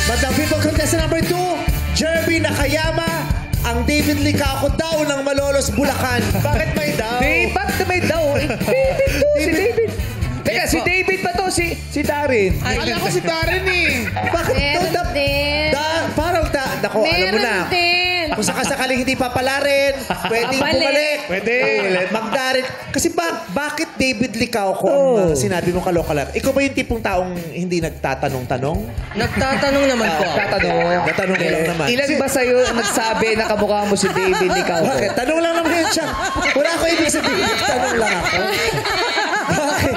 Madlang people, contestant number 2, Jerby Nakayama, ang David Licao daw ng Malolos, Bulacan. Bakit may daw? Bakit may daw? David to, si David. Teka, si David pa to, si Darren. Akala ko si Darren eh. Bakit Meron to? din. Parang Nako, alam mo na. Meron din. Kung sakasakaling hindi papalarin, pwedeng bumalik. Pwede. Magdarin. Kasi bakit David Licao ko ang sinabi mo kalokalak? Ikaw ba yung tipong taong hindi nagtatanong-tanong? Nagtatanong naman po. Natanong ko lang naman. Ilan ba sa'yo nagsabi na kamukha mo si David Licao? Bakit? Tanong lang naman yun siya. Wala ko ibig sabihin. Tanong lang ako. Bakit?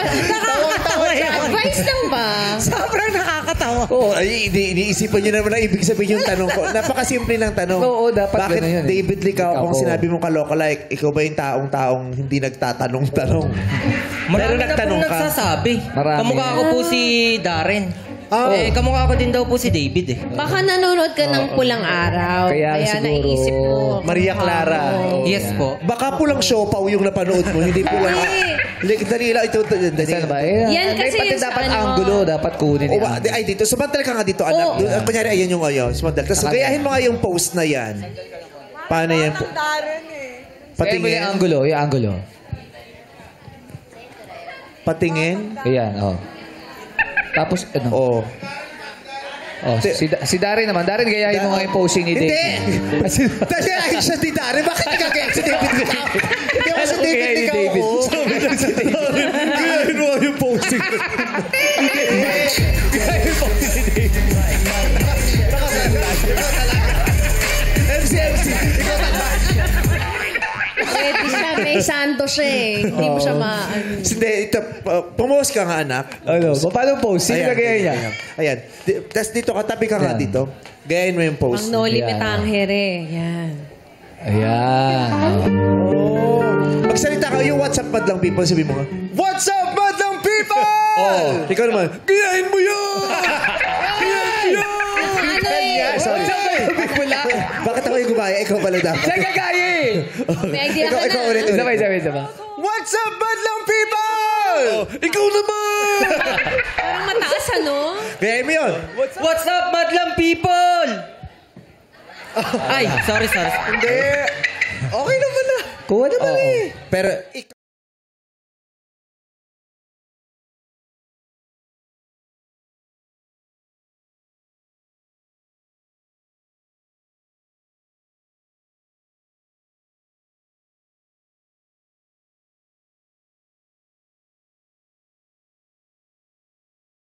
Advice lang ba? Sobrang nakakatawa. Oo, iniisipan niyo naman ang ibig sabihin yung tanong ko. Napakasimple ng tanong. Oo, dapat bakit gano'n yun, David Licao kung Oo. sinabi mong kalokalike, ikaw ba yung taong hindi nagtatanong-tanong? Marami na nagtanong pong ka. nagsasabi. Marami. Kamukha ko po si Darren. Kamukha ko din daw po si David eh. Baka nanonood ka ng Pulang Araw. Kaya siguro, naisip mo. Maria Clara. Yes po. Baka pulang siopaw yung napanood mo, hindi pulang... Dali lang, ito. Saan ba? Yan kasi pati yung sa dapat ano. angulo, dapat kunin O, niya. ay, dito. Sumantal ka nga dito, anak. Kunyari, ayan yung ayo. Sumantal. Tapos gayahin mo nga yung post na yan. Paano yan? Patingin. Patingin. Yung angulo. Patingin. Ayan, oh. Tapos, ano? Oo. Oh, si Darren naman. Darren, gayahin mo nga yung posing ni Hindi! David. Dahil ayun siya si Darren. Bakit nagkakaya si David Licao? Hindi ako si David Licao. Sabi lang si Darren. Gayahin mo yung posing. Gayahin mo si David. MC. Ikaw talaga. Pwede siya. May sando siya eh. Hindi mo siya Hindi, ito. Pumos ka nga, anak. Ano? Paano pose? Sino nagayahin niya? Ayan. Tapos dito ka, tabi ka nga Ayan. dito. Gayahin mo yung post. Pang Noli Ayan. Metangere. Yan. Ayan. Oh. Magsalita ka, yung WhatsApp madlang people, sabi mo nga, What's up, madlang people? Oh, ikaw naman, gayahin mo yun! Gayahin mo yun! Ano eh? Sorry. Wala. Bakit ako yung gumaya? Ikaw pala dapat. Siya gagayin! May idea ka Ikaw na. ulit. Sabay. What's up, madlang people? Ikaw naman! Parang mataas ano? Gayahin mo yun. What's up, madlang people? Ay, sorry. Hindi. Okay naman na. Kuha naman eh. Pero,